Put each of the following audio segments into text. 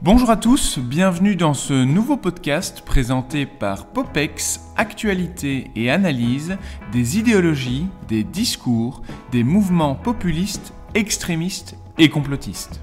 Bonjour à tous, bienvenue dans ce nouveau podcast présenté par Popex, actualité et analyse des idéologies, des discours, des mouvements populistes, extrémistes et complotistes.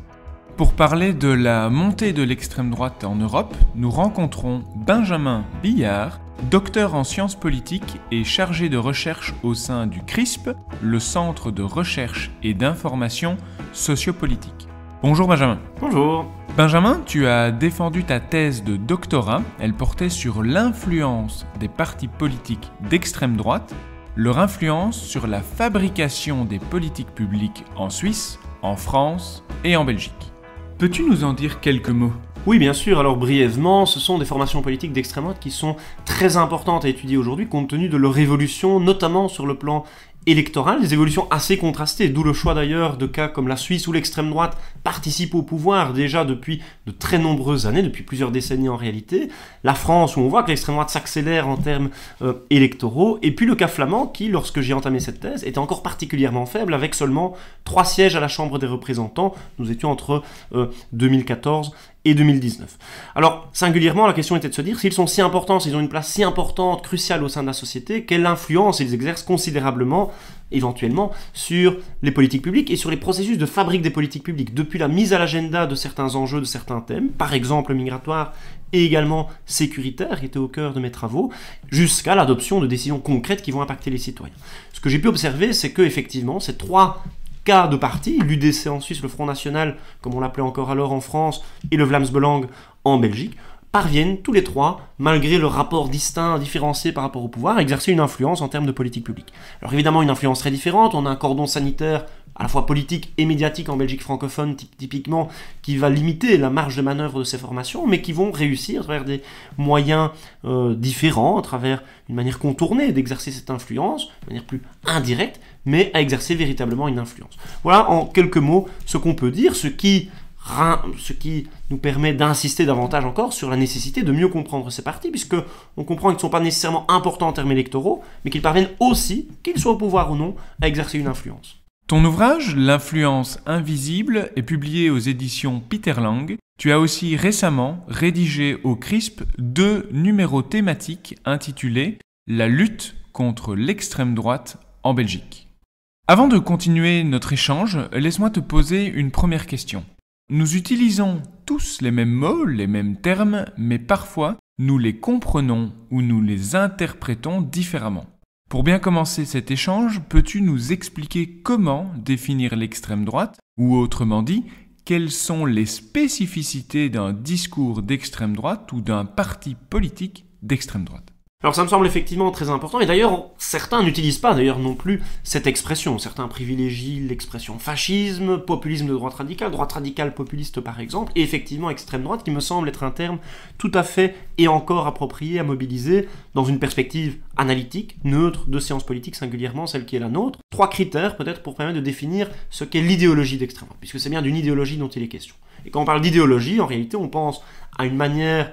Pour parler de la montée de l'extrême droite en Europe, nous rencontrons Benjamin Billard, docteur en sciences politiques et chargé de recherche au sein du CRISP, le Centre de recherche et d'information sociopolitique. Bonjour Benjamin. Bonjour. Benjamin, tu as défendu ta thèse de doctorat. Elle portait sur l'influence des partis politiques d'extrême droite, leur influence sur la fabrication des politiques publiques en Suisse, en France et en Belgique. Peux-tu nous en dire quelques mots ? Oui, bien sûr. Alors brièvement, ce sont des formations politiques d'extrême droite qui sont très importantes à étudier aujourd'hui compte tenu de leur évolution, notamment sur le plan électoral, des évolutions assez contrastées, d'où le choix d'ailleurs de cas comme la Suisse où l'extrême droite participe au pouvoir déjà depuis de très nombreuses années, depuis plusieurs décennies en réalité, la France où on voit que l'extrême droite s'accélère en termes électoraux, et puis le cas flamand qui, lorsque j'ai entamé cette thèse, était encore particulièrement faible avec seulement 3 sièges à la Chambre des représentants. Nous étions entre 2014 et 2019. Alors, singulièrement, la question était de se dire, s'ils sont si importants, s'ils ont une place si importante, cruciale au sein de la société, quelle influence ils exercent considérablement, éventuellement, sur les politiques publiques et sur les processus de fabrique des politiques publiques, depuis la mise à l'agenda de certains enjeux, de certains thèmes, par exemple migratoires et également sécuritaires, qui étaient au cœur de mes travaux, jusqu'à l'adoption de décisions concrètes qui vont impacter les citoyens. Ce que j'ai pu observer, c'est que, effectivement, ces 3 cas de partis, l'UDC en Suisse, le Front National, comme on l'appelait encore alors en France, et le Vlaams Belang en Belgique, parviennent tous les 3, malgré leur rapport distinct, différencié par rapport au pouvoir, à exercer une influence en termes de politique publique. Alors évidemment, une influence très différente, on a un cordon sanitaire à la fois politique et médiatique en Belgique francophone, typiquement, qui va limiter la marge de manœuvre de ces formations, mais qui vont réussir à travers des moyens différents, à travers une manière contournée d'exercer cette influence, de manière plus indirecte, mais à exercer véritablement une influence. Voilà en quelques mots ce qu'on peut dire, ce qui nous permet d'insister davantage encore sur la nécessité de mieux comprendre ces partis, puisque on comprend qu'ils ne sont pas nécessairement importants en termes électoraux, mais qu'ils parviennent aussi, qu'ils soient au pouvoir ou non, à exercer une influence. Ton ouvrage, L'influence invisible, est publié aux éditions Peter Lang. Tu as aussi récemment rédigé au CRISP 2 numéros thématiques intitulés « La lutte contre l'extrême droite en Belgique ». Avant de continuer notre échange, laisse-moi te poser une première question. Nous utilisons tous les mêmes mots, les mêmes termes, mais parfois nous les comprenons ou nous les interprétons différemment. Pour bien commencer cet échange, peux-tu nous expliquer comment définir l'extrême droite, ou autrement dit, quelles sont les spécificités d'un discours d'extrême droite ou d'un parti politique d'extrême droite ? Alors ça me semble effectivement très important, et d'ailleurs certains n'utilisent pas d'ailleurs non plus cette expression. Certains privilégient l'expression fascisme, populisme de droite radicale populiste par exemple, et effectivement extrême droite qui me semble être un terme tout à fait et encore approprié à mobiliser dans une perspective analytique, neutre, de sciences politiques singulièrement, celle qui est la nôtre. 3 critères peut-être pour permettre de définir ce qu'est l'idéologie d'extrême droite, puisque c'est bien d'une idéologie dont il est question. Et quand on parle d'idéologie, en réalité on pense à une manière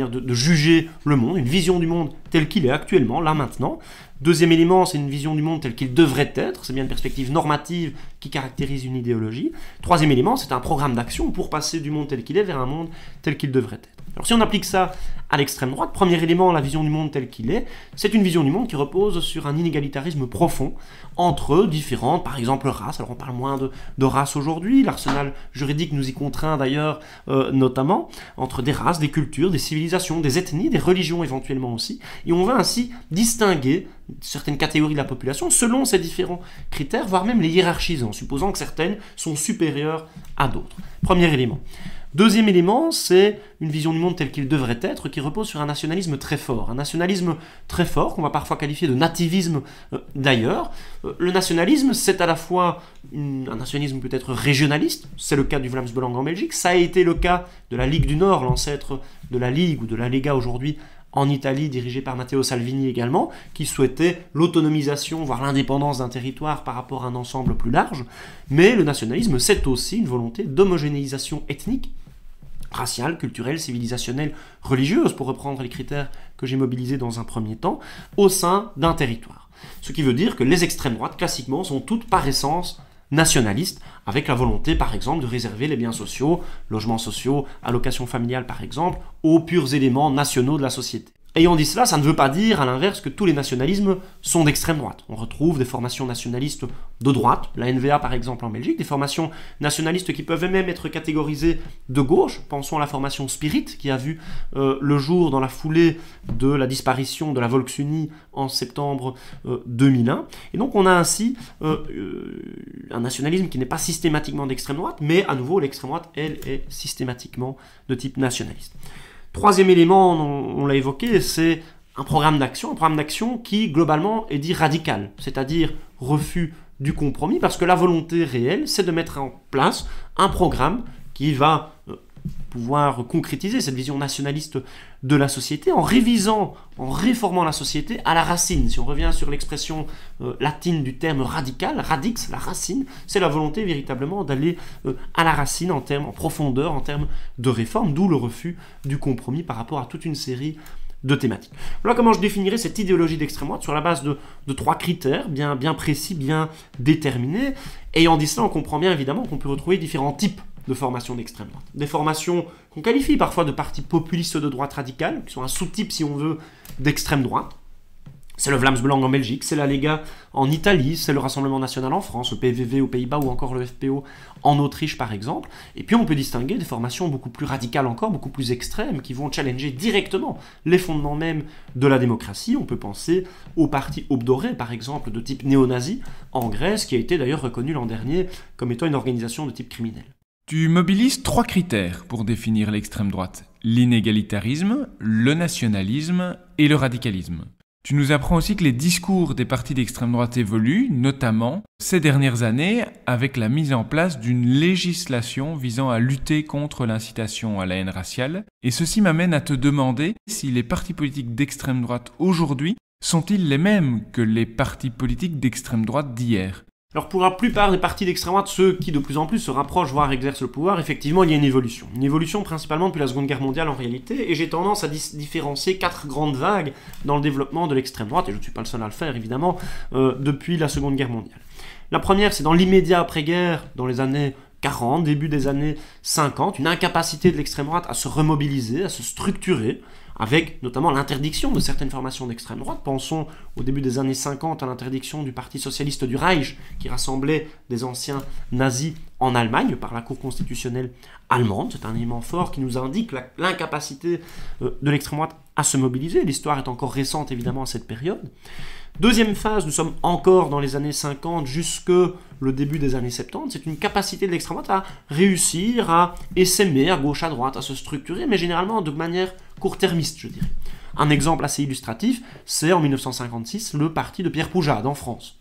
de juger le monde, une vision du monde tel qu'il est actuellement, là maintenant. Deuxième élément, c'est une vision du monde tel qu'il devrait être, c'est bien une perspective normative qui caractérise une idéologie. Troisième élément, c'est un programme d'action pour passer du monde tel qu'il est vers un monde tel qu'il devrait être. Alors si on applique ça à l'extrême droite, premier élément, la vision du monde tel qu'il est, c'est une vision du monde qui repose sur un inégalitarisme profond entre différentes, par exemple, races. Alors on parle moins de races aujourd'hui, l'arsenal juridique nous y contraint d'ailleurs notamment, entre des races, des cultures, des civilisations, des ethnies, des religions éventuellement aussi, et on va ainsi distinguer certaines catégories de la population selon ces différents critères, voire même les hiérarchiser, en supposant que certaines sont supérieures à d'autres. Premier élément. Deuxième élément, c'est une vision du monde telle qu'il devrait être, qui repose sur un nationalisme très fort. Un nationalisme très fort, qu'on va parfois qualifier de nativisme d'ailleurs. Le nationalisme, c'est à la fois un nationalisme peut-être régionaliste, c'est le cas du Vlaams Belang en Belgique, ça a été le cas de la Ligue du Nord, l'ancêtre de la Ligue ou de la Lega aujourd'hui, en Italie, dirigé par Matteo Salvini également, qui souhaitait l'autonomisation, voire l'indépendance d'un territoire par rapport à un ensemble plus large. Mais le nationalisme, c'est aussi une volonté d'homogénéisation ethnique, raciale, culturelle, civilisationnelle, religieuse, pour reprendre les critères que j'ai mobilisés dans un premier temps, au sein d'un territoire. Ce qui veut dire que les extrêmes droites, classiquement, sont toutes par essence nationalistes, avec la volonté par exemple de réserver les biens sociaux, logements sociaux, allocations familiales par exemple, aux purs éléments nationaux de la société. Ayant dit cela, ça ne veut pas dire, à l'inverse, que tous les nationalismes sont d'extrême droite. On retrouve des formations nationalistes de droite, la NVA par exemple en Belgique, des formations nationalistes qui peuvent même être catégorisées de gauche. Pensons à la formation Spirit, qui a vu le jour dans la foulée de la disparition de la Volksuni en septembre 2001. Et donc on a ainsi un nationalisme qui n'est pas systématiquement d'extrême droite, mais à nouveau l'extrême droite, elle, est systématiquement de type nationaliste. Troisième élément, on l'a évoqué, c'est un programme d'action qui globalement est dit radical, c'est-à-dire refus du compromis, parce que la volonté réelle, c'est de mettre en place un programme qui va pouvoir concrétiser cette vision nationaliste de la société en révisant, en réformant la société à la racine. Si on revient sur l'expression latine du terme radical, radix, la racine, c'est la volonté véritablement d'aller à la racine en profondeur, en termes de réforme, d'où le refus du compromis par rapport à toute une série de thématiques. Voilà comment je définirais cette idéologie d'extrême droite sur la base de trois critères bien précis, bien déterminés. Ayant dit cela, on comprend bien évidemment qu'on peut retrouver différents types de formations d'extrême droite. Des formations qu'on qualifie parfois de partis populistes de droite radicale, qui sont un sous-type, si on veut, d'extrême droite. C'est le Vlaams Belang en Belgique, c'est la Lega en Italie, c'est le Rassemblement National en France, le PVV aux Pays-Bas ou encore le FPO en Autriche par exemple. Et puis on peut distinguer des formations beaucoup plus radicales encore, beaucoup plus extrêmes, qui vont challenger directement les fondements même de la démocratie. On peut penser au parti Obdoré par exemple, de type néo-nazi en Grèce, qui a été d'ailleurs reconnu l'an dernier comme étant une organisation de type criminel. Tu mobilises 3 critères pour définir l'extrême droite: l'inégalitarisme, le nationalisme et le radicalisme. Tu nous apprends aussi que les discours des partis d'extrême droite évoluent, notamment ces dernières années avec la mise en place d'une législation visant à lutter contre l'incitation à la haine raciale. Et ceci m'amène à te demander si les partis politiques d'extrême droite aujourd'hui sont-ils les mêmes que les partis politiques d'extrême droite d'hier ? Alors pour la plupart des partis d'extrême droite, ceux qui de plus en plus se rapprochent, voire exercent le pouvoir, effectivement il y a une évolution. Une évolution principalement depuis la Seconde Guerre mondiale en réalité, et j'ai tendance à différencier 4 grandes vagues dans le développement de l'extrême droite, et je ne suis pas le seul à le faire évidemment, depuis la Seconde Guerre mondiale. La première, c'est dans l'immédiat après-guerre, dans les années 40, début des années 50, une incapacité de l'extrême droite à se remobiliser, à se structurer, avec notamment l'interdiction de certaines formations d'extrême droite. Pensons au début des années 50 à l'interdiction du Parti socialiste du Reich, qui rassemblait des anciens nazis en Allemagne par la Cour constitutionnelle allemande. C'est un élément fort qui nous indique l'incapacité de l'extrême droite à se mobiliser. L'histoire est encore récente évidemment à cette période. Deuxième phase, nous sommes encore dans les années 50 jusque le début des années 70, c'est une capacité de l'extrême droite à réussir à essaimer à gauche à droite, à se structurer, mais généralement de manière court-termiste, je dirais. Un exemple assez illustratif, c'est en 1956 le parti de Pierre Poujade en France.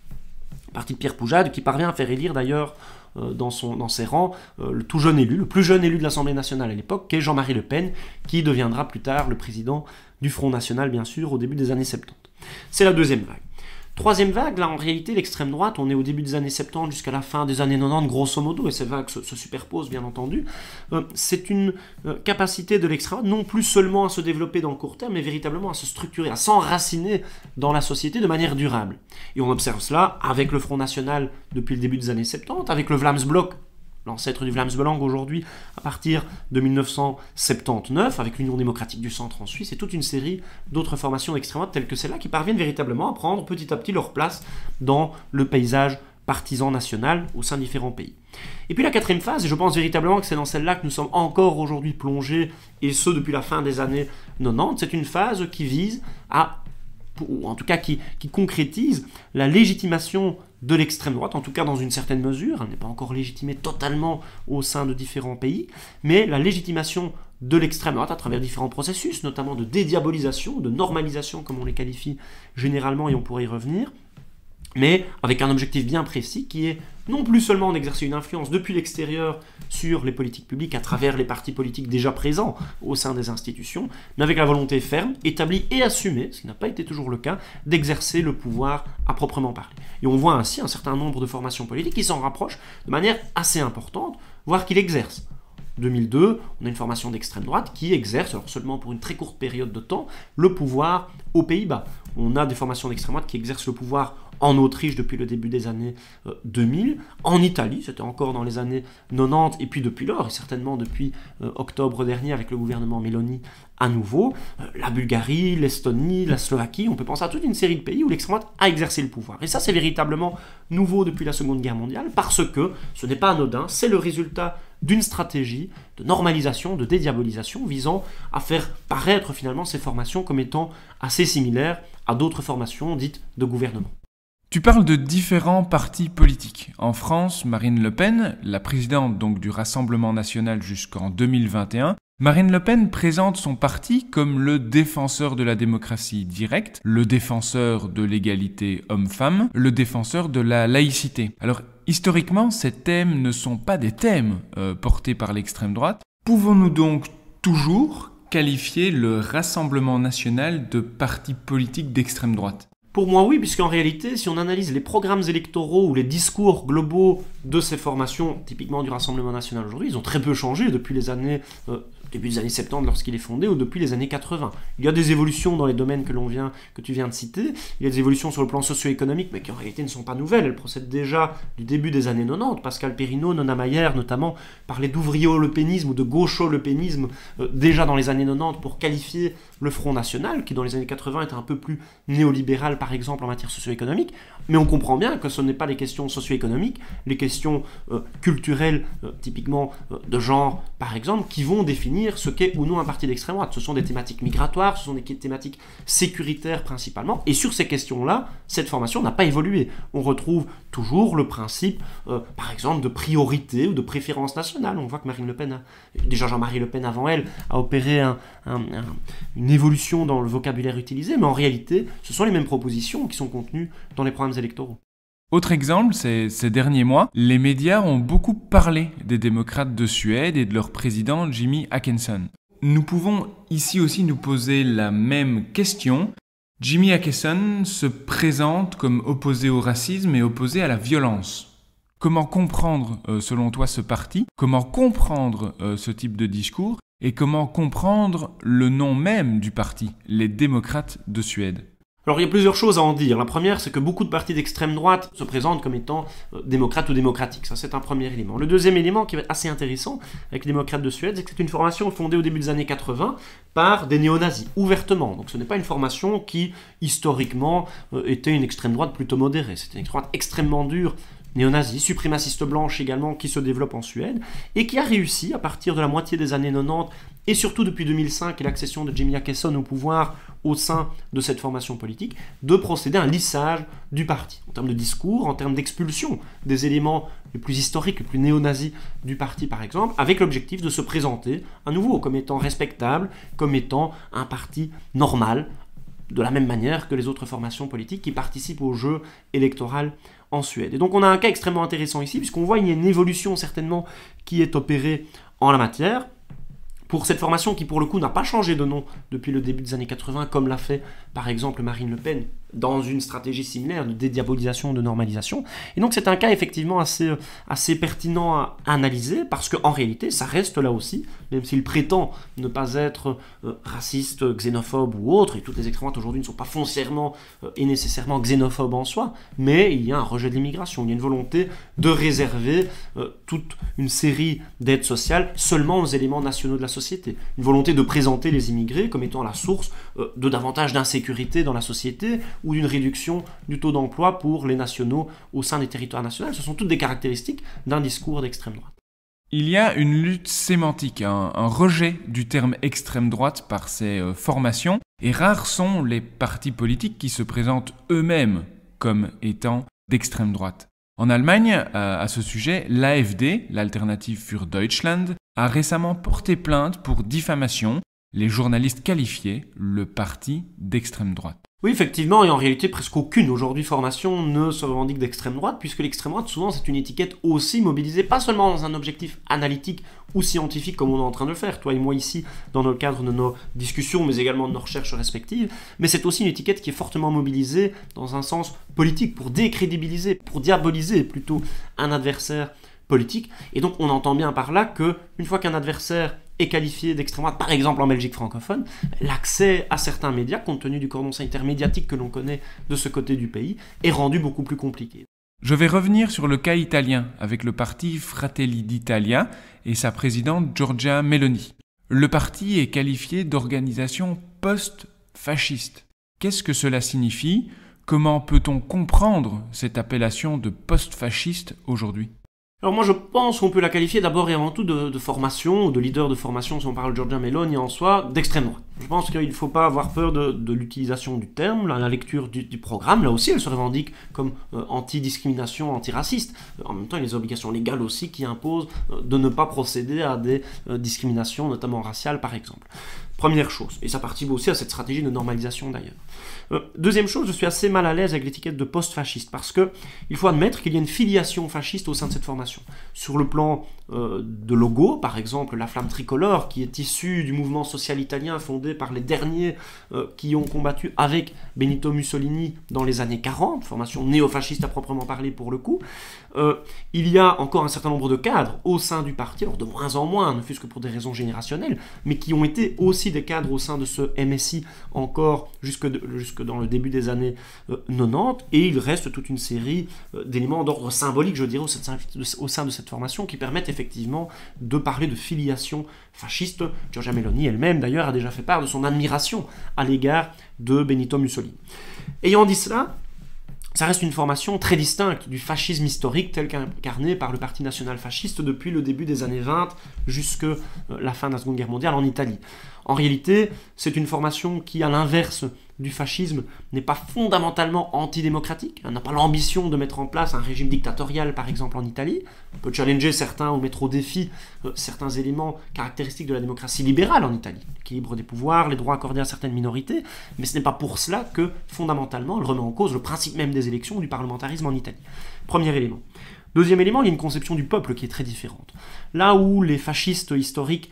Le parti de Pierre Poujade qui parvient à faire élire d'ailleurs dans ses rangs le tout jeune élu, le plus jeune élu de l'Assemblée nationale à l'époque, qui est Jean-Marie Le Pen, qui deviendra plus tard le président du Front national, bien sûr, au début des années 70. C'est la deuxième vague. Troisième vague, là en réalité l'extrême droite, on est au début des années 70 jusqu'à la fin des années 90 grosso modo, et ces vagues se superposent bien entendu, c'est une capacité de l'extrême droite non plus seulement à se développer dans le court terme, mais véritablement à se structurer, à s'enraciner dans la société de manière durable. Et on observe cela avec le Front national depuis le début des années 70, avec le Vlaams Blok, l'ancêtre du Vlaams Belang aujourd'hui, à partir de 1979, avec l'Union démocratique du centre en Suisse, et toute une série d'autres formations d'extrême droite telles que celle-là, qui parviennent véritablement à prendre petit à petit leur place dans le paysage partisan national au sein de différents pays. Et puis la quatrième phase, et je pense véritablement que c'est dans celle-là que nous sommes encore aujourd'hui plongés, et ce depuis la fin des années 90, c'est une phase qui vise à, ou en tout cas qui concrétise la légitimation de l'extrême droite, en tout cas dans une certaine mesure, elle n'est pas encore légitimée totalement au sein de différents pays, mais la légitimation de l'extrême droite à travers différents processus, notamment de dédiabolisation, de normalisation comme on les qualifie généralement, et on pourrait y revenir, mais avec un objectif bien précis qui est non plus seulement d'exercer une influence depuis l'extérieur sur les politiques publiques à travers les partis politiques déjà présents au sein des institutions, mais avec la volonté ferme, établie et assumée, ce qui n'a pas été toujours le cas, d'exercer le pouvoir à proprement parler. Et on voit ainsi un certain nombre de formations politiques qui s'en rapprochent de manière assez importante, voire qui l'exercent. En 2002, on a une formation d'extrême droite qui exerce, alors seulement pour une très courte période de temps, le pouvoir aux Pays-Bas. On a des formations d'extrême droite qui exercent le pouvoir en Autriche depuis le début des années 2000, en Italie, c'était encore dans les années 90, et puis depuis lors, et certainement depuis octobre dernier avec le gouvernement Meloni à nouveau, la Bulgarie, l'Estonie, la Slovaquie, on peut penser à toute une série de pays où l'extrême droite a exercé le pouvoir. Et ça, c'est véritablement nouveau depuis la Seconde Guerre mondiale, parce que ce n'est pas anodin, c'est le résultat d'une stratégie de normalisation, de dédiabolisation, visant à faire paraître finalement ces formations comme étant assez similaires à d'autres formations dites de gouvernement. Tu parles de différents partis politiques. En France, Marine Le Pen, la présidente donc du Rassemblement national jusqu'en 2021, Marine Le Pen présente son parti comme le défenseur de la démocratie directe, le défenseur de l'égalité homme-femme, le défenseur de la laïcité. Alors, historiquement, ces thèmes ne sont pas des thèmes portés par l'extrême droite. Pouvons-nous donc toujours qualifier le Rassemblement national de parti politique d'extrême droite ? Pour moi, oui, puisqu'en réalité, si on analyse les programmes électoraux ou les discours globaux de ces formations, typiquement du Rassemblement national aujourd'hui, ils ont très peu changé depuis les années, début des années 70 lorsqu'il est fondé, ou depuis les années 80. Il y a des évolutions dans les domaines que tu viens de citer, il y a des évolutions sur le plan socio-économique, mais qui en réalité ne sont pas nouvelles, elles procèdent déjà du début des années 90. Pascal Perrineau, Nona Mayer notamment, parlaient d'ouvrier-lepénisme ou de gaucho-lepénisme déjà dans les années 90 pour qualifier le Front National, qui dans les années 80 était un peu plus néolibéral par exemple en matière socio-économique, mais on comprend bien que ce n'est pas les questions socio-économiques, les questions culturelles, typiquement de genre par exemple, qui vont définir ce qu'est ou non un parti d'extrême droite. Ce sont des thématiques migratoires, ce sont des thématiques sécuritaires principalement, et sur ces questions-là, cette formation n'a pas évolué. On retrouve toujours le principe, par exemple, de priorité ou de préférence nationale. On voit que Marine Le Pen, déjà Jean-Marie Le Pen avant elle, a opéré une évolution dans le vocabulaire utilisé, mais en réalité, ce sont les mêmes propositions qui sont contenues dans les programmes électoraux. Autre exemple, ces derniers mois, les médias ont beaucoup parlé des démocrates de Suède et de leur président Jimmy Åkesson. Nous pouvons ici aussi nous poser la même question. Jimmy Åkesson se présente comme opposé au racisme et opposé à la violence. Comment comprendre, selon toi, ce parti ? Comment comprendre ce type de discours ? Et comment comprendre le nom même du parti, les démocrates de Suède ? Alors il y a plusieurs choses à en dire. La première, c'est que beaucoup de partis d'extrême droite se présentent comme étant démocrates ou démocratiques. Ça, c'est un premier élément. Le deuxième élément qui va être assez intéressant avec les démocrates de Suède, c'est que c'est une formation fondée au début des années 80 par des néo-nazis, ouvertement. Donc ce n'est pas une formation qui, historiquement, était une extrême droite plutôt modérée. C'était une extrême droite extrêmement dure, néo-nazis, suprémacistes blanches également, qui se développe en Suède, et qui a réussi, à partir de la moitié des années 90, et surtout depuis 2005 et l'accession de Jimmy Åkesson au pouvoir au sein de cette formation politique, de procéder à un lissage du parti, en termes de discours, en termes d'expulsion des éléments les plus historiques, les plus néo-nazis du parti par exemple, avec l'objectif de se présenter à nouveau comme étant respectable, comme étant un parti normal, de la même manière que les autres formations politiques qui participent au jeu électoral en Suède. Et donc on a un cas extrêmement intéressant ici, puisqu'on voit qu'il y a une évolution certainement qui est opérée en la matière, pour cette formation qui pour le coup n'a pas changé de nom depuis le début des années 80, comme l'a fait par exemple Marine Le Pen, dans une stratégie similaire de dédiabolisation, de normalisation. Et donc c'est un cas effectivement assez pertinent à analyser, parce qu'en réalité ça reste là aussi, même s'il prétend ne pas être raciste, xénophobe ou autre, et toutes les extrêmes droites aujourd'hui ne sont pas foncièrement et nécessairement xénophobes en soi, mais il y a un rejet de l'immigration, il y a une volonté de réserver toute une série d'aides sociales seulement aux éléments nationaux de la société, une volonté de présenter les immigrés comme étant la source de davantage d'insécurité dans la société, ou d'une réduction du taux d'emploi pour les nationaux au sein des territoires nationaux. Ce sont toutes des caractéristiques d'un discours d'extrême droite. Il y a une lutte sémantique, un rejet du terme extrême droite par ces formations, et rares sont les partis politiques qui se présentent eux-mêmes comme étant d'extrême droite. En Allemagne, à ce sujet, l'AfD, l'Alternative für Deutschland, a récemment porté plainte pour diffamation. Les journalistes qualifiaient le parti d'extrême droite. Oui, effectivement, et en réalité, presque aucune aujourd'hui formation ne se revendique d'extrême droite, puisque l'extrême droite, souvent, c'est une étiquette aussi mobilisée, pas seulement dans un objectif analytique ou scientifique comme on est en train de le faire, toi et moi ici, dans le cadre de nos discussions, mais également de nos recherches respectives, mais c'est aussi une étiquette qui est fortement mobilisée dans un sens politique, pour décrédibiliser, pour diaboliser plutôt un adversaire politique. Et donc, on entend bien par là que, une fois qu'un adversaire est qualifié d'extrême droite, par exemple en Belgique francophone, l'accès à certains médias, compte tenu du cordon sanitaire médiatique que l'on connaît de ce côté du pays, est rendu beaucoup plus compliqué. Je vais revenir sur le cas italien avec le parti Fratelli d'Italia et sa présidente Giorgia Meloni. Le parti est qualifié d'organisation post-fasciste. Qu'est-ce que cela signifie ? Comment peut-on comprendre cette appellation de post-fasciste aujourd'hui ? Alors moi je pense qu'on peut la qualifier d'abord et avant tout de formation, ou de leader de formation, si on parle de Giorgia Meloni en soi, d'extrême droite. Je pense qu'il ne faut pas avoir peur de l'utilisation du terme, la lecture du programme, là aussi elle se revendique comme anti-discrimination, anti-raciste. En même temps il y a les obligations légales aussi qui imposent de ne pas procéder à des discriminations, notamment raciales par exemple. Première chose, et ça participe aussi à cette stratégie de normalisation d'ailleurs. Deuxième chose, je suis assez mal à l'aise avec l'étiquette de post-fasciste parce que il faut admettre qu'il y a une filiation fasciste au sein de cette formation. Sur le plan de logo, par exemple la flamme tricolore qui est issue du mouvement social italien fondé par les derniers qui ont combattu avec Benito Mussolini dans les années 40, formation néo-fasciste à proprement parler pour le coup. Il y a encore un certain nombre de cadres au sein du parti, alors de moins en moins, ne fût-ce que pour des raisons générationnelles, mais qui ont été aussi des cadres au sein de ce MSI encore jusque dans le début des années 90, et il reste toute une série d'éléments d'ordre symbolique, je dirais, au sein de cette formation qui permettent effectivement de parler de filiation fasciste. Giorgia Meloni elle-même d'ailleurs a déjà fait part de son admiration à l'égard de Benito Mussolini. Ayant dit cela, ça reste une formation très distincte du fascisme historique tel qu'incarné par le Parti national fasciste depuis le début des années 20 jusqu'à la fin de la Seconde Guerre mondiale en Italie. En réalité, c'est une formation qui, à l'inverse du fascisme, n'est pas fondamentalement antidémocratique. Elle n'a pas l'ambition de mettre en place un régime dictatorial, par exemple en Italie. On peut challenger certains ou mettre au défi certains éléments caractéristiques de la démocratie libérale en Italie. L'équilibre des pouvoirs, les droits accordés à certaines minorités. Mais ce n'est pas pour cela que, fondamentalement, elle remet en cause le principe même des élections ou du parlementarisme en Italie. Premier élément. Deuxième élément, il y a une conception du peuple qui est très différente. Là où les fascistes historiques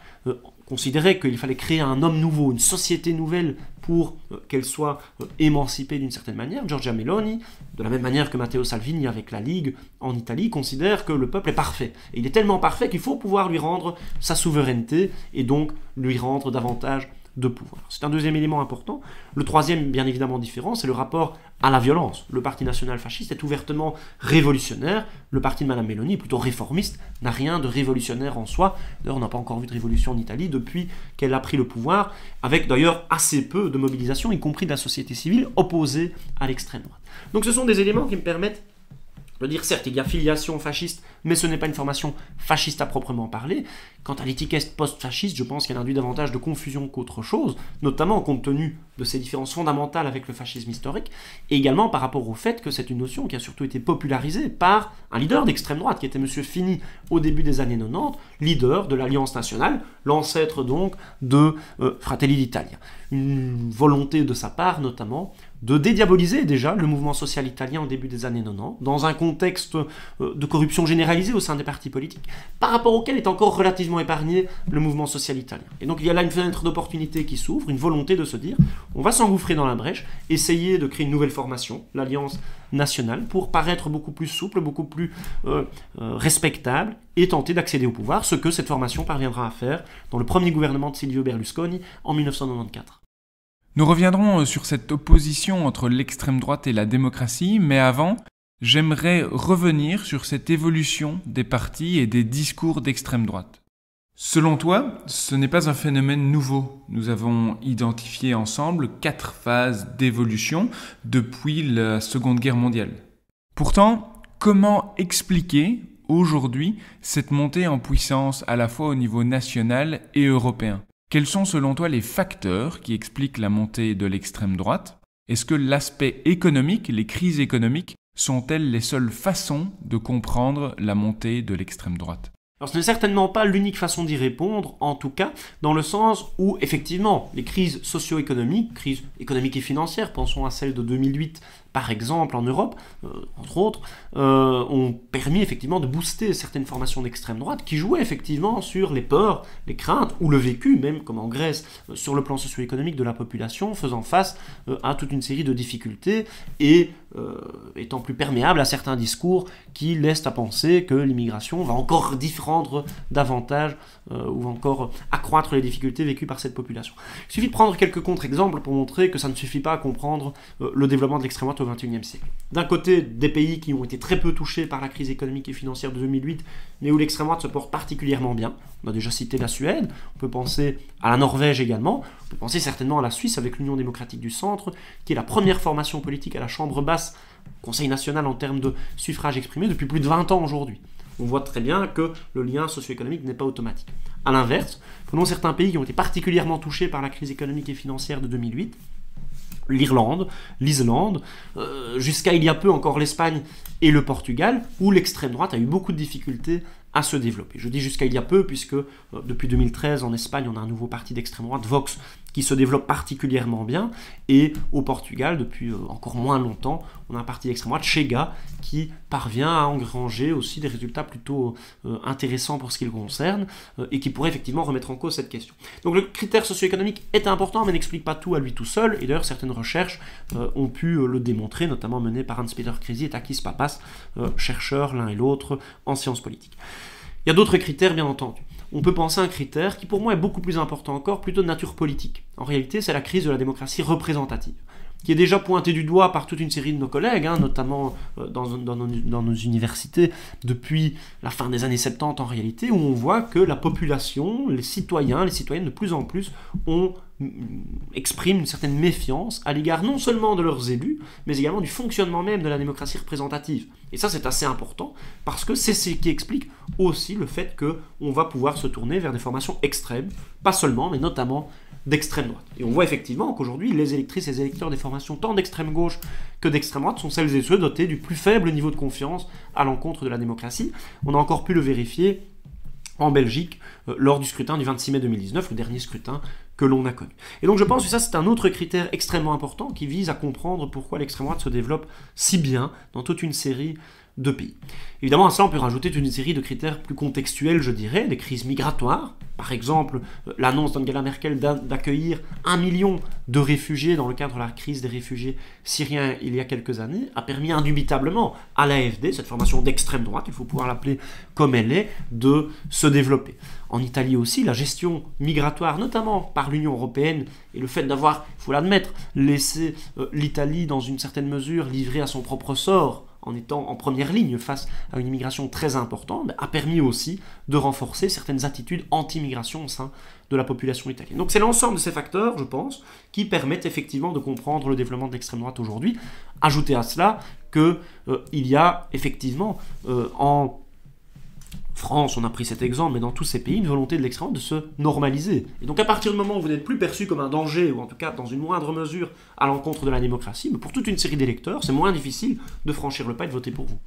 considéraient qu'il fallait créer un homme nouveau, une société nouvelle pour qu'elle soit émancipée d'une certaine manière, Giorgia Meloni, de la même manière que Matteo Salvini avec la Ligue en Italie, considère que le peuple est parfait. Et il est tellement parfait qu'il faut pouvoir lui rendre sa souveraineté et donc lui rendre davantage de pouvoir. C'est un deuxième élément important. Le troisième, bien évidemment différent, c'est le rapport à la violence. Le Parti national fasciste est ouvertement révolutionnaire. Le parti de Mme Meloni est plutôt réformiste, n'a rien de révolutionnaire en soi. D'ailleurs, on n'a pas encore vu de révolution en Italie depuis qu'elle a pris le pouvoir, avec d'ailleurs assez peu de mobilisation, y compris de la société civile, opposée à l'extrême droite. Donc ce sont des éléments qui me permettent de dire, certes, il y a filiation fasciste, mais ce n'est pas une formation fasciste à proprement parler. Quant à l'étiquette post-fasciste, je pense qu'elle induit davantage de confusion qu'autre chose, notamment compte tenu de ses différences fondamentales avec le fascisme historique, et également par rapport au fait que c'est une notion qui a surtout été popularisée par un leader d'extrême droite, qui était M. Fini au début des années 90, leader de l'Alliance nationale, l'ancêtre donc de Fratelli d'Italia. Une volonté de sa part, notamment, de dédiaboliser déjà le mouvement social italien au début des années 90, dans un contexte de corruption généralisée au sein des partis politiques, par rapport auquel est encore relativement épargné le mouvement social italien. Et donc il y a là une fenêtre d'opportunité qui s'ouvre, une volonté de se dire, on va s'engouffrer dans la brèche, essayer de créer une nouvelle formation, l'Alliance nationale, pour paraître beaucoup plus souple, beaucoup plus respectable, et tenter d'accéder au pouvoir, ce que cette formation parviendra à faire dans le premier gouvernement de Silvio Berlusconi en 1994. Nous reviendrons sur cette opposition entre l'extrême droite et la démocratie, mais avant, j'aimerais revenir sur cette évolution des partis et des discours d'extrême droite. Selon toi, ce n'est pas un phénomène nouveau. Nous avons identifié ensemble 4 phases d'évolution depuis la Seconde Guerre mondiale. Pourtant, comment expliquer aujourd'hui cette montée en puissance à la fois au niveau national et européen ? Quels sont selon toi les facteurs qui expliquent la montée de l'extrême droite ? Est-ce que l'aspect économique, les crises économiques, sont-elles les seules façons de comprendre la montée de l'extrême droite ? Alors ce n'est certainement pas l'unique façon d'y répondre, en tout cas, dans le sens où, effectivement, les crises socio-économiques, crises économiques et financières, pensons à celle de 2008 par exemple en Europe, entre autres, ont permis effectivement de booster certaines formations d'extrême droite qui jouaient effectivement sur les peurs, les craintes ou le vécu, même comme en Grèce, sur le plan socio-économique de la population, faisant face à toute une série de difficultés et étant plus perméable à certains discours qui laissent à penser que l'immigration va encore rendre davantage ou encore accroître les difficultés vécues par cette population. Il suffit de prendre quelques contre-exemples pour montrer que ça ne suffit pas à comprendre le développement de l'extrême droite au XXIe siècle. D'un côté, des pays qui ont été très peu touchés par la crise économique et financière de 2008, mais où l'extrême droite se porte particulièrement bien. On a déjà cité la Suède, on peut penser à la Norvège également, on peut penser certainement à la Suisse avec l'Union démocratique du centre, qui est la première formation politique à la Chambre basse, Conseil national en termes de suffrage exprimé depuis plus de 20 ans aujourd'hui. On voit très bien que le lien socio-économique n'est pas automatique. A l'inverse, prenons certains pays qui ont été particulièrement touchés par la crise économique et financière de 2008, l'Irlande, l'Islande, jusqu'à il y a peu encore l'Espagne et le Portugal, où l'extrême droite a eu beaucoup de difficultés à se développer. Je dis jusqu'à il y a peu, puisque depuis 2013, en Espagne, on a un nouveau parti d'extrême droite, Vox, qui se développe particulièrement bien, et au Portugal, depuis encore moins longtemps, on a un parti d'extrême droite, Chega, qui parvient à engranger aussi des résultats plutôt intéressants pour ce qui le concerne, et qui pourrait effectivement remettre en cause cette question. Donc le critère socio-économique est important, mais n'explique pas tout à lui tout seul, et d'ailleurs certaines recherches ont pu le démontrer, notamment menées par Hans-Peter Krisi et Takis Papas, chercheurs l'un et l'autre en sciences politiques. Il y a d'autres critères, bien entendu. On peut penser à un critère qui, pour moi, est beaucoup plus important encore, plutôt de nature politique. En réalité, c'est la crise de la démocratie représentative, qui est déjà pointée du doigt par toute une série de nos collègues, notamment dans nos universités, depuis la fin des années 70 en réalité, où on voit que la population, les citoyens, les citoyennes de plus en plus expriment une certaine méfiance à l'égard non seulement de leurs élus, mais également du fonctionnement même de la démocratie représentative. Et ça, c'est assez important, parce que c'est ce qui explique aussi le fait qu'on va pouvoir se tourner vers des formations extrêmes, pas seulement, mais notamment d'extrême droite. Et on voit effectivement qu'aujourd'hui, les électrices et les électeurs des formations tant d'extrême gauche que d'extrême droite sont celles et ceux dotés du plus faible niveau de confiance à l'encontre de la démocratie. On a encore pu le vérifier en Belgique lors du scrutin du 26 mai 2019, le dernier scrutin que l'on a connu. Et donc je pense que ça, c'est un autre critère extrêmement important qui vise à comprendre pourquoi l'extrême droite se développe si bien dans toute une série de pays. Évidemment, à cela, on peut rajouter toute une série de critères plus contextuels, je dirais, des crises migratoires. Par exemple, l'annonce d'Angela Merkel d'accueillir 1 million de réfugiés dans le cadre de la crise des réfugiés syriens il y a quelques années a permis indubitablement à l'AfD, cette formation d'extrême droite, il faut pouvoir l'appeler comme elle est, de se développer. En Italie aussi, la gestion migratoire, notamment par l'Union européenne, et le fait d'avoir, il faut l'admettre, laissé l'Italie dans une certaine mesure livrée à son propre sort, en étant en première ligne face à une immigration très importante, a permis aussi de renforcer certaines attitudes anti-immigration au sein de la population italienne. Donc c'est l'ensemble de ces facteurs, je pense, qui permettent effectivement de comprendre le développement de l'extrême droite aujourd'hui. Ajoutez à cela qu'il y a effectivement en France, on a pris cet exemple, mais dans tous ces pays, une volonté de l'extrême droite de se normaliser. Et donc à partir du moment où vous n'êtes plus perçu comme un danger, ou en tout cas dans une moindre mesure à l'encontre de la démocratie, mais pour toute une série d'électeurs, c'est moins difficile de franchir le pas et de voter pour vous.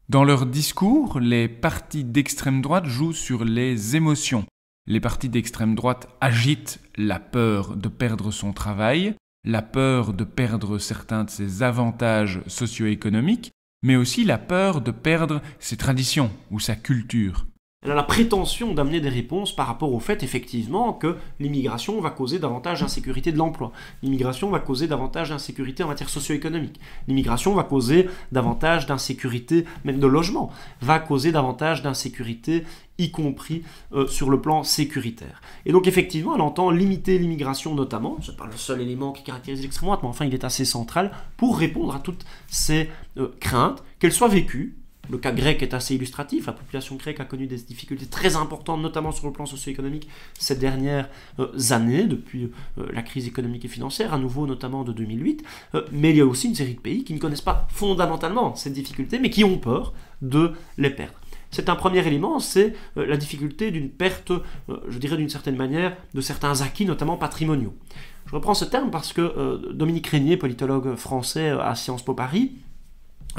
Dans leur discours, les partis d'extrême droite jouent sur les émotions. Les partis d'extrême droite agitent la peur de perdre son travail, la peur de perdre certains de ses avantages socio-économiques, mais aussi la peur de perdre ses traditions ou sa culture. Elle a la prétention d'amener des réponses par rapport au fait, effectivement, que l'immigration va causer davantage d'insécurité de l'emploi. L'immigration va causer davantage d'insécurité en matière socio-économique. L'immigration va causer davantage d'insécurité, même de logement, va causer davantage d'insécurité, y compris sur le plan sécuritaire. Et donc, effectivement, elle entend limiter l'immigration notamment, ce n'est pas le seul élément qui caractérise l'extrême droite, mais enfin, il est assez central pour répondre à toutes ces craintes, qu'elles soient vécues. Le cas grec est assez illustratif, la population grecque a connu des difficultés très importantes, notamment sur le plan socio-économique, ces dernières années, depuis la crise économique et financière, à nouveau notamment de 2008, mais il y a aussi une série de pays qui ne connaissent pas fondamentalement ces difficultés, mais qui ont peur de les perdre. C'est un premier élément, c'est la difficulté d'une perte, je dirais d'une certaine manière, de certains acquis, notamment patrimoniaux. Je reprends ce terme parce que Dominique Régnier, politologue français à Sciences Po Paris,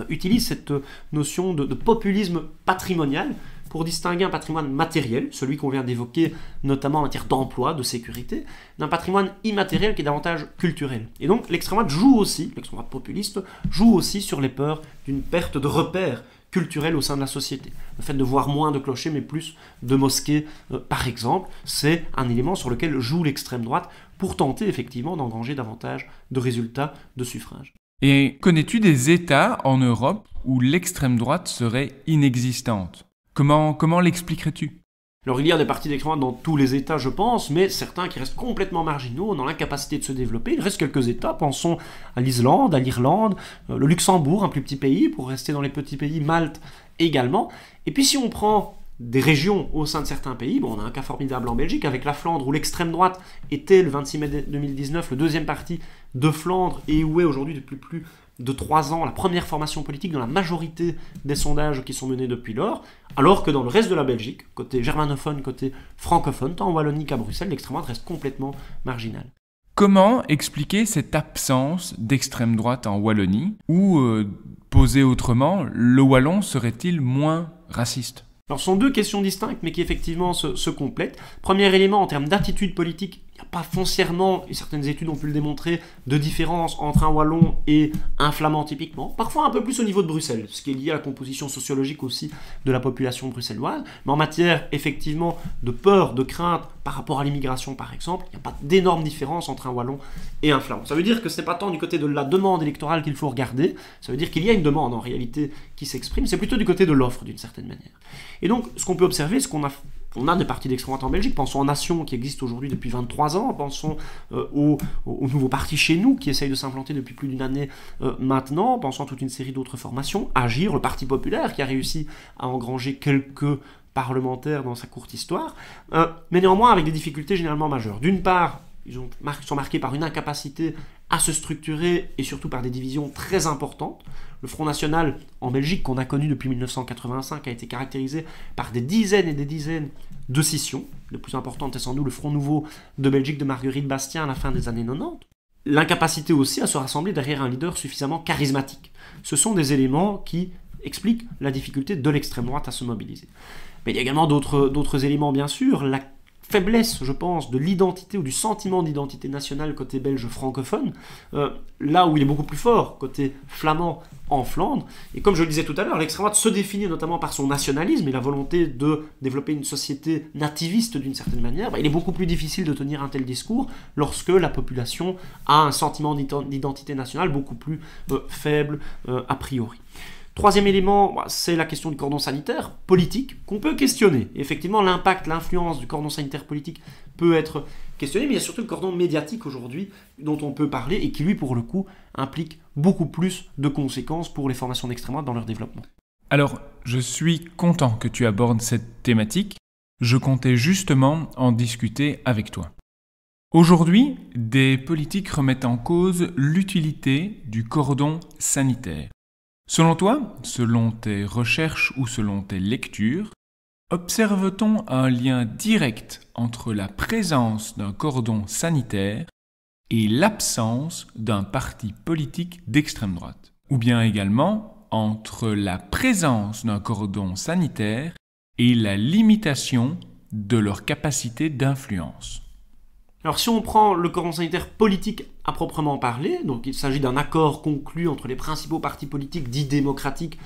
utilise cette notion de populisme patrimonial pour distinguer un patrimoine matériel, celui qu'on vient d'évoquer notamment en matière d'emploi, de sécurité, d'un patrimoine immatériel qui est davantage culturel. Et donc l'extrême droite joue aussi, l'extrême droite populiste, joue aussi sur les peurs d'une perte de repères culturels au sein de la société. Le fait de voir moins de clochers mais plus de mosquées, par exemple, c'est un élément sur lequel joue l'extrême droite pour tenter effectivement d'engranger davantage de résultats de suffrage. Et connais-tu des États en Europe où l'extrême droite serait inexistante? Comment l'expliquerais-tu? Alors il y a des partis d'extrême droite dans tous les États, je pense, mais certains qui restent complètement marginaux, dans l'incapacité de se développer. Il reste quelques États, pensons à l'Islande, à l'Irlande, le Luxembourg, un plus petit pays, pour rester dans les petits pays, Malte également. Et puis si on prend des régions au sein de certains pays, on a un cas formidable en Belgique, avec la Flandre, où l'extrême droite était, le 26 mai 2019, le deuxième parti de Flandre, et où est aujourd'hui depuis plus de 3 ans la première formation politique dans la majorité des sondages qui sont menés depuis lors, alors que dans le reste de la Belgique, côté germanophone, côté francophone, tant en Wallonie qu'à Bruxelles, l'extrême droite reste complètement marginale. Comment expliquer cette absence d'extrême droite en Wallonie, ou, posé autrement, le Wallon serait-il moins raciste? Alors ce sont deux questions distinctes mais qui effectivement se complètent. Premier élément, en termes d'attitude politique, il n'y a pas foncièrement, et certaines études ont pu le démontrer, de différence entre un Wallon et un Flamand typiquement. Parfois un peu plus au niveau de Bruxelles, ce qui est lié à la composition sociologique aussi de la population bruxelloise. Mais en matière effectivement de peur, de crainte par rapport à l'immigration par exemple, il n'y a pas d'énorme différence entre un Wallon et un Flamand. Ça veut dire que ce n'est pas tant du côté de la demande électorale qu'il faut regarder, ça veut dire qu'il y a une demande en réalité qui s'exprime, c'est plutôt du côté de l'offre d'une certaine manière. Et donc ce qu'on peut observer, c'est qu'on a des partis d'extrême droite en Belgique, pensons en Nation qui existe aujourd'hui depuis 23 ans, pensons au nouveau parti Chez Nous qui essaye de s'implanter depuis plus d'une année maintenant, pensons à toute une série d'autres formations, Agir, le Parti Populaire qui a réussi à engranger quelques parlementaires dans sa courte histoire, mais néanmoins avec des difficultés généralement majeures. D'une part, ils sont marqués par une incapacité à se structurer et surtout par des divisions très importantes. Le Front National en Belgique, qu'on a connu depuis 1985, a été caractérisé par des dizaines et des dizaines de scissions. Le plus importante est sans doute le Front Nouveau de Belgique de Marguerite Bastien à la fin des années 90. L'incapacité aussi à se rassembler derrière un leader suffisamment charismatique. Ce sont des éléments qui expliquent la difficulté de l'extrême droite à se mobiliser. Mais il y a également d'autres éléments, bien sûr. La faiblesse, je pense, de l'identité ou du sentiment d'identité nationale côté belge francophone, là où il est beaucoup plus fort, côté flamand en Flandre. Et comme je le disais tout à l'heure, l'extrême droite se définit notamment par son nationalisme et la volonté de développer une société nativiste d'une certaine manière. Il est beaucoup plus difficile de tenir un tel discours lorsque la population a un sentiment d'identité nationale beaucoup plus faible a priori. Troisième élément, c'est la question du cordon sanitaire politique qu'on peut questionner. Et effectivement, l'impact, l'influence du cordon sanitaire politique peut être questionné, mais il y a surtout le cordon médiatique aujourd'hui dont on peut parler et qui, lui, pour le coup, implique beaucoup plus de conséquences pour les formations d'extrême droite dans leur développement. Alors, je suis content que tu abordes cette thématique. Je comptais justement en discuter avec toi. Aujourd'hui, des politiques remettent en cause l'utilité du cordon sanitaire. Selon toi, selon tes recherches ou selon tes lectures, observe-t-on un lien direct entre la présence d'un cordon sanitaire et l'absence d'un parti politique d'extrême droite? Ou bien également entre la présence d'un cordon sanitaire et la limitation de leur capacité d'influence? Alors si on prend le cordon sanitaire politique à proprement parler, donc il s'agit d'un accord conclu entre les principaux partis politiques dits démocratiques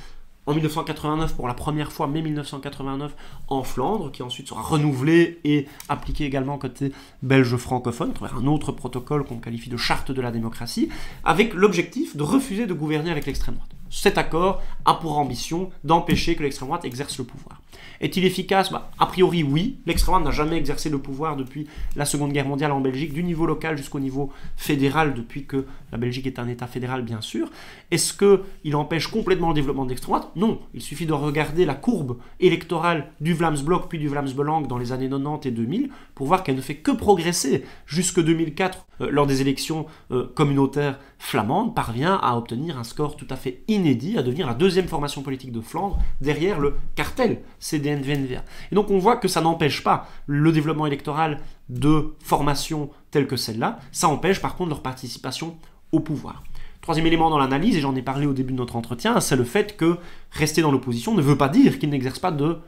en 1989 pour la première fois, mai 1989, en Flandre, qui ensuite sera renouvelé et appliqué également côté belge francophone, à travers un autre protocole qu'on qualifie de charte de la démocratie, avec l'objectif de refuser de gouverner avec l'extrême droite. Cet accord a pour ambition d'empêcher que l'extrême droite exerce le pouvoir. Est-il efficace? A priori oui. L'extrême droite n'a jamais exercé le pouvoir depuis la Seconde Guerre mondiale en Belgique, du niveau local jusqu'au niveau fédéral, depuis que la Belgique est un État fédéral bien sûr. Est-ce qu'il empêche complètement le développement de l'extrême droite? Non. Il suffit de regarder la courbe électorale du Vlaams-Blok puis du Vlaams-Belang dans les années 90 et 2000 pour voir qu'elle ne fait que progresser. Jusque 2004, lors des élections communautaires flamandes, parvient à obtenir un score tout à fait inédit, à devenir la deuxième formation politique de Flandre derrière le cartel CDN-VNVA. Et donc on voit que ça n'empêche pas le développement électoral de formations telles que celle-là, ça empêche par contre leur participation au pouvoir. Troisième élément dans l'analyse, et j'en ai parlé au début de notre entretien, c'est le fait que rester dans l'opposition ne veut pas dire qu'il n'exerce pas de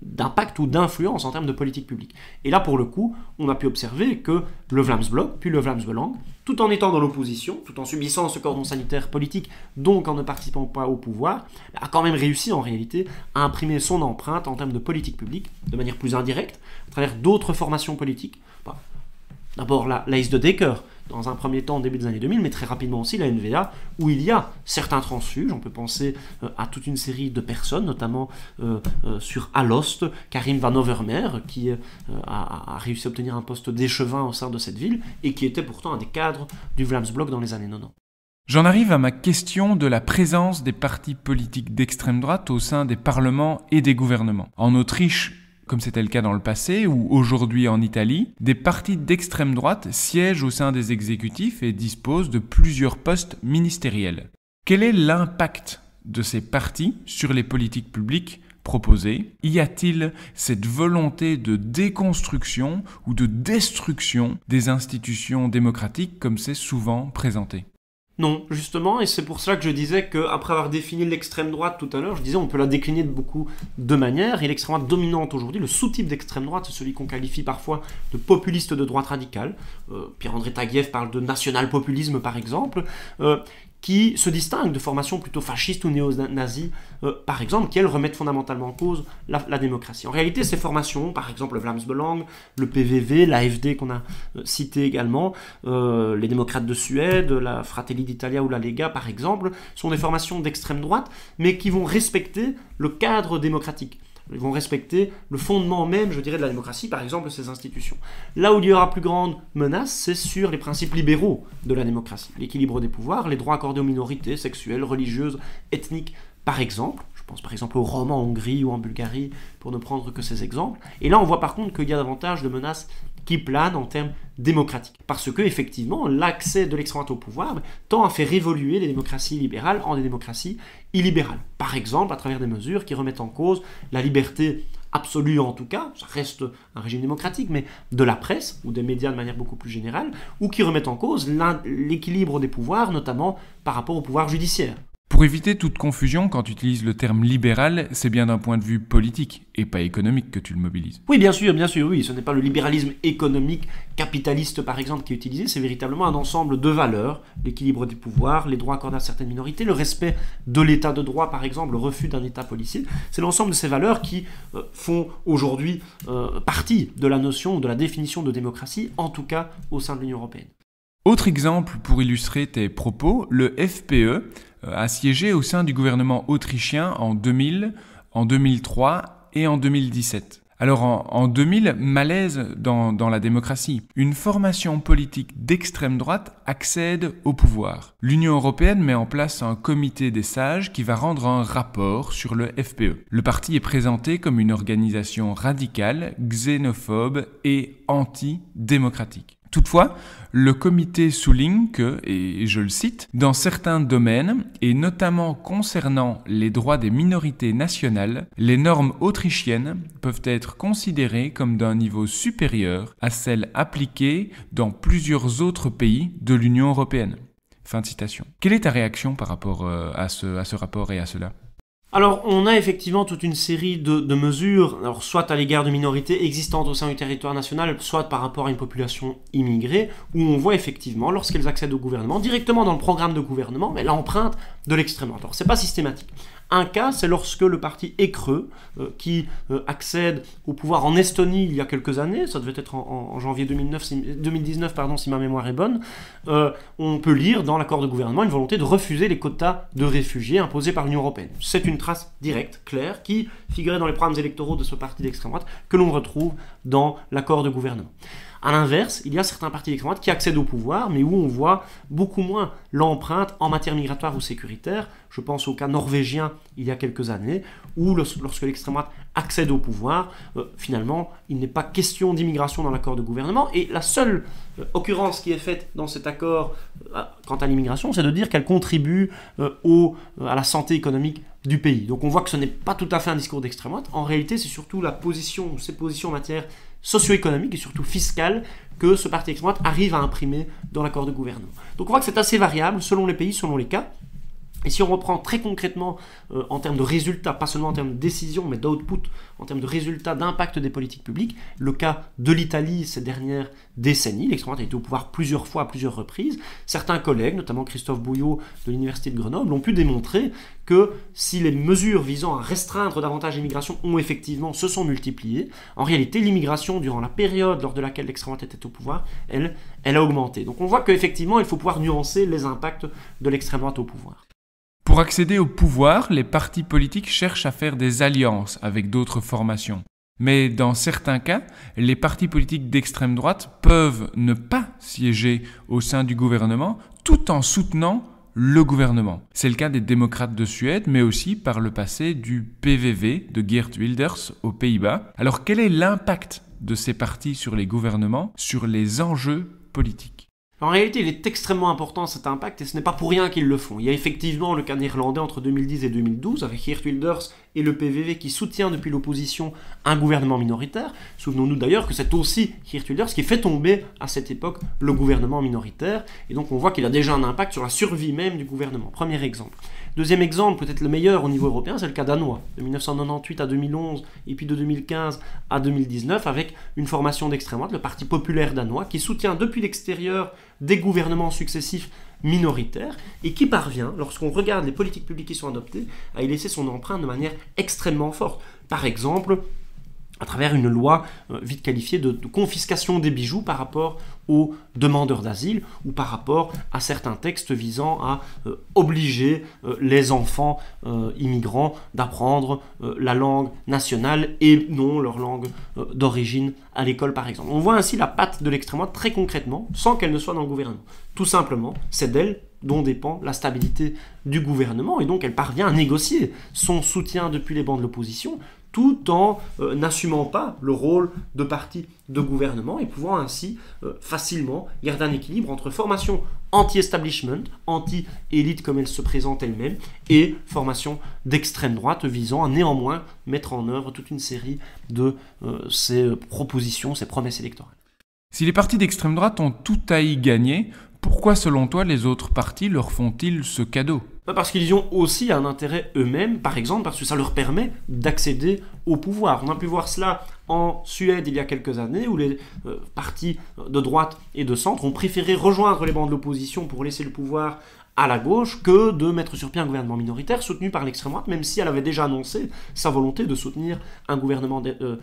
d'impact ou d'influence en termes de politique publique. Et là, pour le coup, on a pu observer que le Vlaams-Blok, puis le Vlaams-Belang, tout en étant dans l'opposition, tout en subissant ce cordon sanitaire politique, donc en ne participant pas au pouvoir, a quand même réussi en réalité à imprimer son empreinte en termes de politique publique, de manière plus indirecte, à travers d'autres formations politiques. D'abord la liste de Dekker, dans un premier temps au début des années 2000, mais très rapidement aussi la NVA, où il y a certains transfuges. On peut penser à toute une série de personnes, notamment sur Alost, Karim Van Overmeer, qui a réussi à obtenir un poste d'échevin au sein de cette ville, et qui était pourtant un des cadres du Vlaams-Blok dans les années 90. J'en arrive à ma question de la présence des partis politiques d'extrême droite au sein des parlements et des gouvernements. En Autriche, comme c'était le cas dans le passé, ou aujourd'hui en Italie, des partis d'extrême droite siègent au sein des exécutifs et disposent de plusieurs postes ministériels. Quel est l'impact de ces partis sur les politiques publiques proposées? Y a-t-il cette volonté de déconstruction ou de destruction des institutions démocratiques comme c'est souvent présenté? Non, justement, et c'est pour cela que je disais qu'après avoir défini l'extrême droite tout à l'heure, je disais on peut la décliner de beaucoup de manières, et l'extrême droite dominante aujourd'hui, le sous-type d'extrême droite, c'est celui qu'on qualifie parfois de populiste de droite radicale. Pierre-André Taguieff parle de national-populisme par exemple, qui se distingue de formations plutôt fascistes ou néo-nazis, par exemple, qui elles remettent fondamentalement en cause la démocratie. En réalité, ces formations, par exemple le Vlaams-Belang, le PVV, l'AfD qu'on a cité également, les démocrates de Suède, la Fratelli d'Italia ou la Lega, par exemple, sont des formations d'extrême droite, mais qui vont respecter le cadre démocratique. Ils vont respecter le fondement même, je dirais, de la démocratie, par exemple, ces institutions. Là où il y aura plus grande menace, c'est sur les principes libéraux de la démocratie. L'équilibre des pouvoirs, les droits accordés aux minorités sexuelles, religieuses, ethniques, par exemple. Je pense par exemple aux Roms en Hongrie ou en Bulgarie, pour ne prendre que ces exemples. Et là, on voit par contre qu'il y a davantage de menaces qui planent en termes démocratiques. Parce que, effectivement, l'accès de l'extrême droite au pouvoir tend à faire évoluer les démocraties libérales en des démocraties illibérales. Par exemple, à travers des mesures qui remettent en cause la liberté absolue en tout cas, ça reste un régime démocratique, mais de la presse, ou des médias de manière beaucoup plus générale, ou qui remettent en cause l'équilibre des pouvoirs, notamment par rapport au pouvoir judiciaire. Pour éviter toute confusion, quand tu utilises le terme libéral, c'est bien d'un point de vue politique et pas économique que tu le mobilises. Oui, bien sûr, oui. Ce n'est pas le libéralisme économique capitaliste, par exemple, qui est utilisé, c'est véritablement un ensemble de valeurs, l'équilibre des pouvoirs, les droits accordés à certaines minorités, le respect de l'état de droit, par exemple, le refus d'un état policier. C'est l'ensemble de ces valeurs qui font aujourd'hui partie de la notion, de la définition de démocratie, en tout cas au sein de l'Union européenne. Autre exemple pour illustrer tes propos, le FPE a siégé au sein du gouvernement autrichien en 2000, en 2003 et en 2017. Alors en 2000, malaise dans la démocratie. Une formation politique d'extrême droite accède au pouvoir. L'Union européenne met en place un comité des sages qui va rendre un rapport sur le FPE. Le parti est présenté comme une organisation radicale, xénophobe et anti-démocratique. Toutefois, le comité souligne que, et je le cite, dans certains domaines, et notamment concernant les droits des minorités nationales, les normes autrichiennes peuvent être considérées comme d'un niveau supérieur à celles appliquées dans plusieurs autres pays de l'Union européenne. Fin de citation. Quelle est ta réaction par rapport à ce rapport et à cela ? Alors, on a effectivement toute une série de mesures, alors soit à l'égard de minorités existantes au sein du territoire national, soit par rapport à une population immigrée, où on voit effectivement, lorsqu'elles accèdent au gouvernement, directement dans le programme de gouvernement, mais l'empreinte de l'extrême droite. Alors, c'est pas systématique. Un cas, c'est lorsque le parti Écreux, qui accède au pouvoir en Estonie il y a quelques années, ça devait être en janvier 2019, si ma mémoire est bonne, on peut lire dans l'accord de gouvernement une volonté de refuser les quotas de réfugiés imposés par l'Union européenne. C'est une trace directe, claire, qui figurait dans les programmes électoraux de ce parti d'extrême droite, que l'on retrouve dans l'accord de gouvernement. A l'inverse, il y a certains partis d'extrême droite qui accèdent au pouvoir, mais où on voit beaucoup moins l'empreinte en matière migratoire ou sécuritaire. Je pense au cas norvégien il y a quelques années, où lorsque l'extrême droite accède au pouvoir, finalement, il n'est pas question d'immigration dans l'accord de gouvernement. Et la seule occurrence qui est faite dans cet accord quant à l'immigration, c'est de dire qu'elle contribue à la santé économique du pays. Donc on voit que ce n'est pas tout à fait un discours d'extrême droite. En réalité, c'est surtout ses positions en matière socio-économique et surtout fiscale que ce parti extrême droite arrive à imprimer dans l'accord de gouvernement. Donc on voit que c'est assez variable selon les pays, selon les cas. Et si on reprend très concrètement en termes de résultats, pas seulement en termes de décision, mais d'output, en termes de résultats, d'impact des politiques publiques, le cas de l'Italie ces dernières décennies, l'extrême droite a été au pouvoir plusieurs fois, à plusieurs reprises, certains collègues, notamment Christophe Bouillot de l'Université de Grenoble, ont pu démontrer que si les mesures visant à restreindre davantage l'immigration se sont multipliées, en réalité l'immigration durant la période lors de laquelle l'extrême droite était au pouvoir, elle a augmenté. Donc on voit qu'effectivement il faut pouvoir nuancer les impacts de l'extrême droite au pouvoir. Pour accéder au pouvoir, les partis politiques cherchent à faire des alliances avec d'autres formations. Mais dans certains cas, les partis politiques d'extrême droite peuvent ne pas siéger au sein du gouvernement tout en soutenant le gouvernement. C'est le cas des démocrates de Suède, mais aussi par le passé du PVV de Geert Wilders aux Pays-Bas. Alors quel est l'impact de ces partis sur les gouvernements, sur les enjeux politiques ? En réalité, il est extrêmement important cet impact et ce n'est pas pour rien qu'ils le font. Il y a effectivement le cas néerlandais entre 2010 et 2012 avec Geert Wilders et le PVV qui soutient depuis l'opposition un gouvernement minoritaire. Souvenons-nous d'ailleurs que c'est aussi Geert Wilders qui fait tomber à cette époque le gouvernement minoritaire et donc on voit qu'il a déjà un impact sur la survie même du gouvernement. Premier exemple. Deuxième exemple, peut-être le meilleur au niveau européen, c'est le cas danois, de 1998 à 2011 et puis de 2015 à 2019 avec une formation d'extrême droite, le Parti populaire danois, qui soutient depuis l'extérieur des gouvernements successifs minoritaires et qui parvient, lorsqu'on regarde les politiques publiques qui sont adoptées, à y laisser son empreinte de manière extrêmement forte. Par exemple, à travers une loi vite qualifiée de confiscation des bijoux par rapport aux demandeurs d'asile ou par rapport à certains textes visant à obliger les enfants immigrants d'apprendre la langue nationale et non leur langue d'origine à l'école par exemple. On voit ainsi la patte de l'extrême droite très concrètement sans qu'elle ne soit dans le gouvernement. Tout simplement, c'est d'elle dont dépend la stabilité du gouvernement et donc elle parvient à négocier son soutien depuis les bancs de l'opposition tout en n'assumant pas le rôle de parti de gouvernement et pouvant ainsi facilement garder un équilibre entre formation anti-establishment, anti-élite comme elle se présente elle-même, et formation d'extrême droite visant à néanmoins mettre en œuvre toute une série de ces propositions, ces promesses électorales. Si les partis d'extrême droite ont tout à y gagner, pourquoi selon toi les autres partis leur font-ils ce cadeau ? Parce qu'ils y ont aussi un intérêt eux-mêmes, par exemple parce que ça leur permet d'accéder au pouvoir. On a pu voir cela en Suède il y a quelques années où les partis de droite et de centre ont préféré rejoindre les bancs de l'opposition pour laisser le pouvoir à la gauche que de mettre sur pied un gouvernement minoritaire soutenu par l'extrême droite, même si elle avait déjà annoncé sa volonté de soutenir un gouvernement de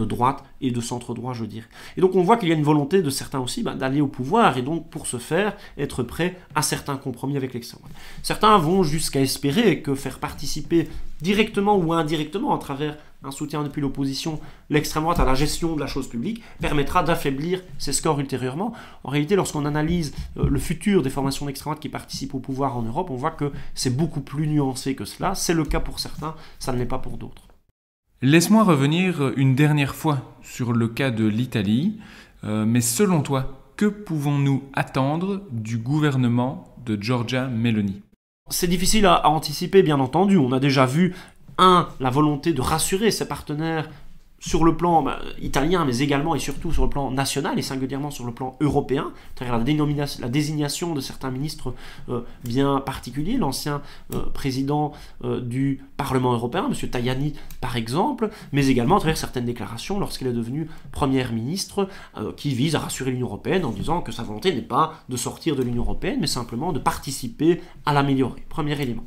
droite et de centre-droit, je dirais. Et donc on voit qu'il y a une volonté de certains aussi d'aller au pouvoir et donc pour ce faire, être prêt à certains compromis avec l'extrême droite. Certains vont jusqu'à espérer que faire participer directement ou indirectement à travers un soutien depuis l'opposition, l'extrême droite à la gestion de la chose publique, permettra d'affaiblir ses scores ultérieurement. En réalité, lorsqu'on analyse le futur des formations d'extrême droite qui participent au pouvoir en Europe, on voit que c'est beaucoup plus nuancé que cela. C'est le cas pour certains, ça ne l'est pas pour d'autres. Laisse-moi revenir une dernière fois sur le cas de l'Italie, mais selon toi, que pouvons-nous attendre du gouvernement de Giorgia Meloni ? C'est difficile à anticiper, bien entendu. On a déjà vu la volonté de rassurer ses partenaires sur le plan italien, mais également et surtout sur le plan national et singulièrement sur le plan européen, à travers la désignation de certains ministres bien particuliers, l'ancien président du Parlement européen, M. Tajani par exemple, mais également à travers certaines déclarations lorsqu'il est devenu Premier ministre qui visent à rassurer l'Union européenne en disant que sa volonté n'est pas de sortir de l'Union européenne, mais simplement de participer à l'améliorer. Premier élément.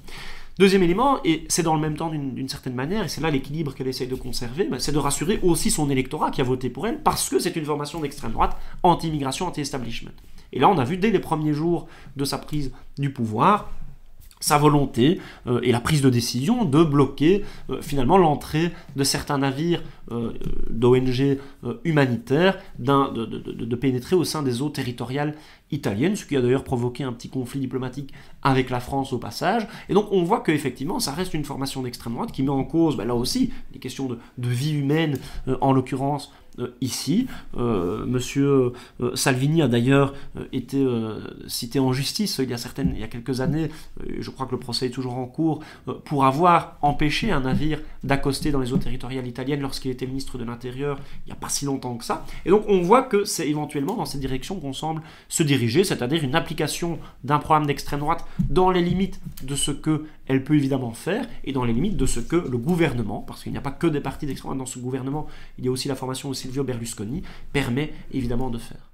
Deuxième élément, et c'est dans le même temps d'une certaine manière, et c'est là l'équilibre qu'elle essaye de conserver, c'est de rassurer aussi son électorat qui a voté pour elle, parce que c'est une formation d'extrême droite, anti-immigration, anti-establishment. Et là, on a vu dès les premiers jours de sa prise du pouvoir, sa volonté et la prise de décision de bloquer finalement l'entrée de certains navires d'ONG humanitaires de pénétrer au sein des eaux territoriales italiennes, ce qui a d'ailleurs provoqué un petit conflit diplomatique avec la France au passage. Et donc on voit qu'effectivement ça reste une formation d'extrême droite qui met en cause là aussi les questions de vie humaine en l'occurrence ici. Monsieur Salvini a d'ailleurs été cité en justice il y a quelques années, je crois que le procès est toujours en cours, pour avoir empêché un navire d'accoster dans les eaux territoriales italiennes lorsqu'il était ministre de l'Intérieur il n'y a pas si longtemps que ça. Et donc on voit que c'est éventuellement dans cette direction qu'on semble se diriger, c'est-à-dire une application d'un programme d'extrême droite dans les limites de ce qu'elle peut évidemment faire et dans les limites de ce que le gouvernement, parce qu'il n'y a pas que des partis d'extrême droite dans ce gouvernement, il y a aussi la formation de Silvio Berlusconi, permet évidemment de faire.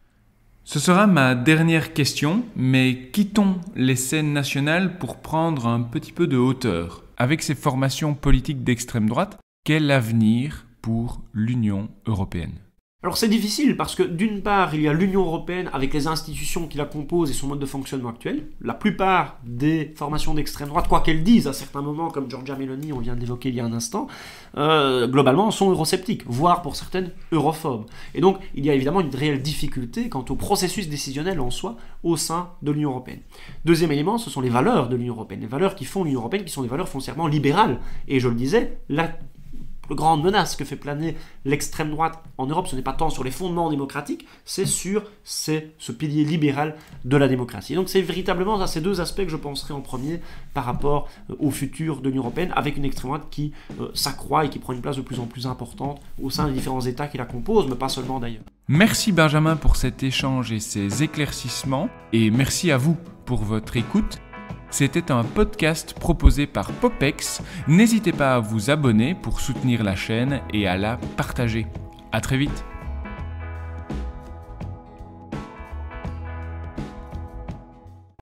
Ce sera ma dernière question, mais quittons les scènes nationales pour prendre un petit peu de hauteur. Avec ces formations politiques d'extrême droite, quel avenir pour l'Union européenne ? Alors c'est difficile parce que d'une part, il y a l'Union européenne avec les institutions qui la composent et son mode de fonctionnement actuel. La plupart des formations d'extrême droite, quoi qu'elles disent à certains moments, comme Giorgia Meloni, on vient de l'évoquer il y a un instant, globalement sont eurosceptiques, voire pour certaines europhobes. Et donc il y a évidemment une réelle difficulté quant au processus décisionnel en soi au sein de l'Union européenne. Deuxième élément, ce sont les valeurs de l'Union européenne. Les valeurs qui font l'Union européenne, qui sont des valeurs foncièrement libérales. Et je le disais, la grande menace que fait planer l'extrême droite en Europe, ce n'est pas tant sur les fondements démocratiques, c'est sur ce pilier libéral de la démocratie. Et donc c'est véritablement à ces deux aspects que je penserai en premier par rapport au futur de l'Union européenne, avec une extrême droite qui s'accroît et qui prend une place de plus en plus importante au sein des différents États qui la composent, mais pas seulement d'ailleurs. Merci Benjamin pour cet échange et ces éclaircissements, et merci à vous pour votre écoute. C'était un podcast proposé par Popex. N'hésitez pas à vous abonner pour soutenir la chaîne et à la partager. À très vite.